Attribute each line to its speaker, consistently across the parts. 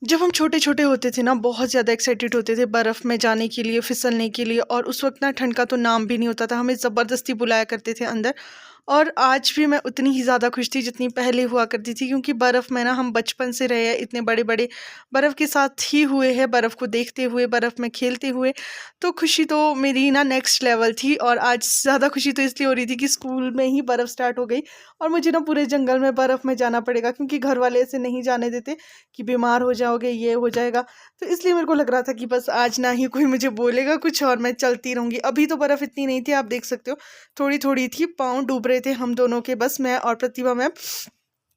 Speaker 1: जब हम छोटे-छोटे होते थे ना, बहुत ज़्यादा एक्साइटेड होते थे बर्फ़ में जाने के लिए, फिसलने के लिए। और उस वक़्त ना ठंड का तो नाम भी नहीं होता था, हमें ज़बरदस्ती बुलाया करते थे अंदर। और आज भी मैं उतनी ही ज़्यादा खुश थी जितनी पहले हुआ करती थी, क्योंकि बर्फ़ में ना हम बचपन से रहे हैं, इतने बड़े-बड़े बर्फ़ के साथ ही हुए हैं, बर्फ़ को देखते हुए, बर्फ़ में खेलते हुए। तो खुशी तो मेरी ना नेक्स्ट लेवल थी। और आज ज़्यादा खुशी तो इसलिए हो रही थी कि स्कूल में ही बर्फ़ स्टार्ट हो गई और मुझे ना पूरे जंगल में बर्फ़ में जाना पड़ेगा, क्योंकि घर वाले ऐसे नहीं जाने देते कि बीमार हो जाओगे, ये हो जाएगा। तो इसलिए मेरे को लग रहा था कि बस आज ना ही कोई मुझे बोलेगा कुछ और मैं चलती रहूँगी। अभी तो बर्फ़ इतनी नहीं थी, आप देख सकते हो, थोड़ी-थोड़ी थी, पाँव डूब रहे थे हम दोनों के, बस मैं और प्रतिभा मैम।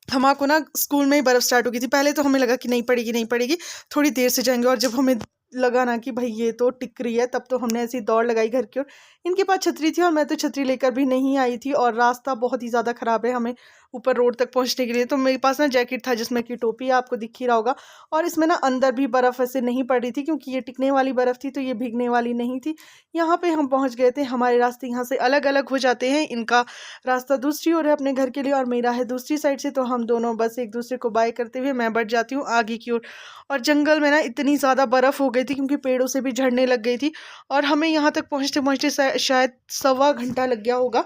Speaker 1: हमारे ना स्कूल में ही बर्फ़ स्टार्ट हो गई थी। पहले तो हमें लगा कि नहीं पड़ेगी, नहीं पड़ेगी, थोड़ी देर से जाएँगे। और जब हमें लगा ना कि भई ये तो टिक रही है, तब तो हमने ऐसी दौड़ लगाई घर की ओर। इनके पास छतरी थी और मैं तो छतरी लेकर भी नहीं आई थी, और रास्ता बहुत ही ज़्यादा ख़राब है हमें ऊपर रोड तक पहुँचने के लिए। तो मेरे पास ना जैकेट था जिसमें कि टोपी है, आपको दिख ही रहा होगा। और इसमें ना अंदर भी बर्फ़ ऐसे नहीं पड़ रही थी, क्योंकि ये टिकने वाली बर्फ़ थी, तो ये भीगने वाली नहीं थी। यहाँ पे हम पहुँच गए थे, हमारे रास्ते यहाँ से अलग-अलग हो जाते हैं। इनका रास्ता दूसरी ओर है अपने घर के लिए और मेरा है दूसरी साइड से, तो हम दोनों बस एक-दूसरे को बाय करते हुए मैं बढ़ जाती हूँ आगे की ओर। और जंगल में ना इतनी ज़्यादा बर्फ़ हो गई थी, क्योंकि पेड़ों से भी झड़ने लग गई थी। और हमें यहाँ तक पहुँचते-पहुँचते शायद सवा घंटा लग गया होगा,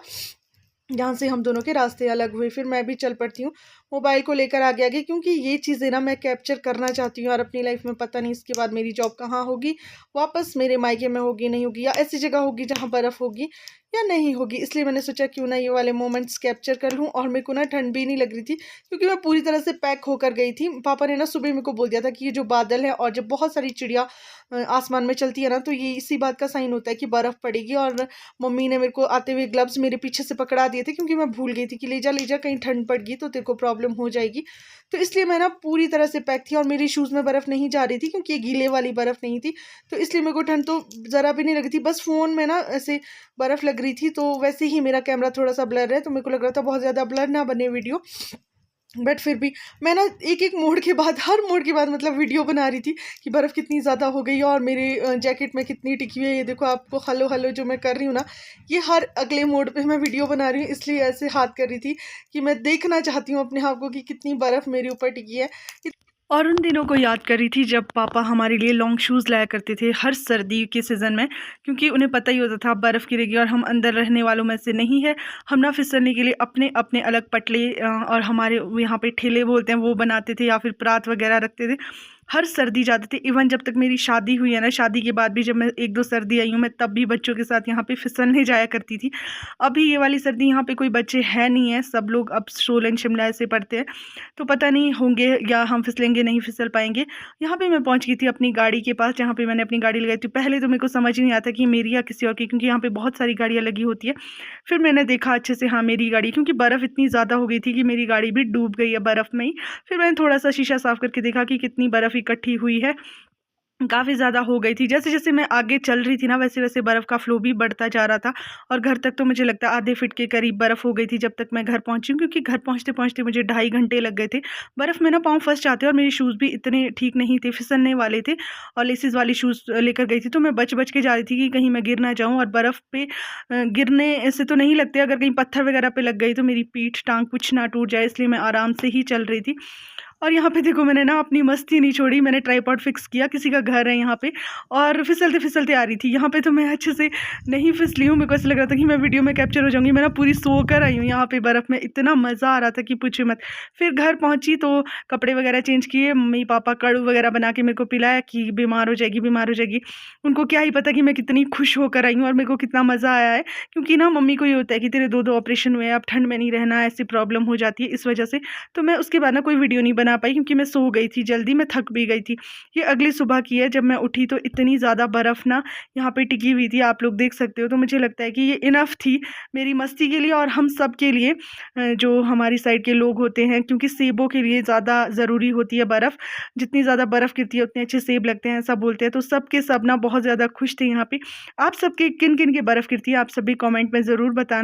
Speaker 1: जहाँ से हम दोनों के रास्ते अलग हुए। फिर मैं भी चल पड़ती हूँ मोबाइल को लेकर आगे-आगे, क्योंकि ये चीज़ें ना मैं कैप्चर करना चाहती हूँ। और अपनी लाइफ में पता नहीं इसके बाद मेरी जॉब कहाँ होगी, वापस मेरे मायके में होगी, नहीं होगी, या ऐसी जगह होगी जहाँ बर्फ़ होगी या नहीं होगी। इसलिए मैंने सोचा क्यों ना ये वाले मोमेंट्स कैप्चर कर लूँ। और मेरे को ना ठंड भी नहीं लग रही थी, क्योंकि मैं पूरी तरह से पैक होकर गई थी। पापा ने ना सुबह मेरे को बोल दिया था कि ये जो बादल है और जब बहुत सारी चिड़िया आसमान में चलती है ना, तो ये इसी बात का साइन होता है कि बर्फ़ पड़ेगी। और मम्मी ने मेरे को आते हुए ग्लव्स मेरे पीछे से पकड़ा दिए थे, क्योंकि मैं भूल गई थी कि ले जा कहीं ठंड पड़ गई तो तेरे को प्रॉब्लम हो जाएगी। तो इसलिए मैं ना पूरी तरह से पैक थी, और मेरी शूज़ में बर्फ़ नहीं जा रही थी, क्योंकि ये गीले वाली बर्फ़ नहीं थी। तो इसलिए मेरे को ठंड तो ज़रा भी नहीं लगी थी। बस फ़ोन में ना ऐसे बर्फ़ लग रही थी, तो वैसे ही मेरा कैमरा थोड़ा-सा ब्लर है, तो मेरे को लग रहा था बहुत ज़्यादा ब्लर ना बने वीडियो। बट फिर भी मैं ना एक-एक मोड़ के बाद, हर मोड़ के बाद मतलब वीडियो बना रही थी कि बर्फ़ कितनी ज़्यादा हो गई है और मेरे जैकेट में कितनी टिकी हुई है। ये देखो, आपको हलो हलो जो मैं कर रही हूँ ना, ये हर अगले मोड़ पे मैं वीडियो बना रही हूँ, इसलिए ऐसे हाथ कर रही थी कि मैं देखना चाहती हूँ अपने आप को कि कितनी बर्फ़ मेरे ऊपर टिकी है। और उन दिनों को याद कर रही थी जब पापा हमारे लिए लॉन्ग शूज़ लाया करते थे हर सर्दी के सीज़न में, क्योंकि उन्हें पता ही होता था बर्फ़ गिरेगी और हम अंदर रहने वालों में से नहीं है। हम ना फिसलने के लिए अपने अपने अलग पटले और हमारे यहाँ पे ठेले बोलते हैं वो बनाते थे, या फिर परात वगैरह रखते थे। हर सर्दी जाते थे। इवन जब तक मेरी शादी हुई है ना, शादी के बाद भी जब मैं 1-2 सर्दी आई हूँ, मैं तब भी बच्चों के साथ यहाँ पे फिसलने जाया करती थी। अभी ये वाली सर्दी यहाँ पे कोई बच्चे हैं नहीं है, सब लोग अब सोलन शिमला ऐसे पढ़ते हैं, तो पता नहीं होंगे या हम फिसलेंगे, नहीं फिसल पाएँगे। यहाँ पे मैं पहुँच गई थी अपनी गाड़ी के पास, जहाँ पे मैंने अपनी गाड़ी लगाई थी। पहले तो मेरे को समझ ही नहीं आता कि मेरी या किसी और की, क्योंकि यहाँ पे बहुत सारी गाड़ियाँ लगी होती है। फिर मैंने देखा अच्छे से, हाँ मेरी गाड़ी, क्योंकि बर्फ़ इतनी ज़्यादा हो गई थी कि मेरी गाड़ी भी डूब गई है बर्फ़ में ही। फिर मैंने थोड़ा-सा शीशा साफ़ करके देखा कि कितनी बर्फ़ इकट्ठी हुई है। काफ़ी ज़्यादा हो गई थी। जैसे-जैसे मैं आगे चल रही थी ना, वैसे-वैसे बर्फ़ का फ़्लो भी बढ़ता जा रहा था। और घर तक तो मुझे लगता है आधे फ़ीट के करीब बर्फ़ हो गई थी जब तक मैं घर पहुँची हूँ, क्योंकि घर पहुँचते-पहुँचते मुझे ढाई घंटे लग गए थे। बर्फ़ में ना पाँव फँस जाते हैं, और मेरे शूज़ भी इतने ठीक नहीं थे, फिसलने वाले थे, और लेसिस वाली शूज़ लेकर गई थी, तो मैं बच-बच के जा रही थी कि कहीं मैं गिर ना जाऊँ। और बर्फ़ पे गिरने से तो नहीं लगते, अगर कहीं पत्थर वग़ैरह पे लग गई तो मेरी पीठ, टाँग कुछ ना टूट जाए, इसलिए मैं आराम से ही चल रही थी। और यहाँ पे देखो, मैंने ना अपनी मस्ती नहीं छोड़ी, मैंने ट्राइपॉड फिक्स किया, किसी का घर है यहाँ पे, और फिसलते-फिसलते आ रही थी। यहाँ पे तो मैं अच्छे से नहीं फिसली हूँ, मेरे को ऐसा लग रहा था कि मैं वीडियो में कैप्चर हो जाऊँगी। मैं ना पूरी सोकर आई हूँ यहाँ पे बर्फ़ में, इतना मज़ा आ रहा था कि पूछिए मत। फिर घर पहुँची तो कपड़े वगैरह चेंज किए, मम्मी-पापा कड़ू वगैरह बना के मेरे को पिलाया कि बीमार हो जाएगी, बीमार हो जाएगी। उनको क्या ही पता कि मैं कितनी खुश होकर आई हूँ और मेरे को कितना मज़ा आया है, क्योंकि ना मम्मी को ये होता है कि तेरे 2-2 ऑपरेशन हुए हैं, अब ठंड में नहीं रहना, ऐसी प्रॉब्लम हो जाती है, इस वजह से। तो मैं उसके बाद ना कोई वीडियो नहीं बना पाई, क्योंकि मैं सो गई थी जल्दी, मैं थक भी गई थी। ये अगली सुबह की है, जब मैं उठी तो इतनी ज़्यादा बर्फ़ ना यहाँ पे टिकी हुई थी, आप लोग देख सकते हो। तो मुझे लगता है कि ये इनफ थी मेरी मस्ती के लिए और हम सब के लिए, जो हमारी साइड के लोग होते हैं, क्योंकि सेबों के लिए ज़्यादा ज़रूरी होती है बर्फ़। जितनी ज़्यादा बर्फ़ गिरती है उतने अच्छे सेब लगते हैं, ऐसा बोलते हैं। तो सब के सब ना बहुत ज़्यादा खुश थे यहाँ पे। आप सबके किन-किन के बर्फ़ गिरती है, आप सभी कमेंट में ज़रूर बताना।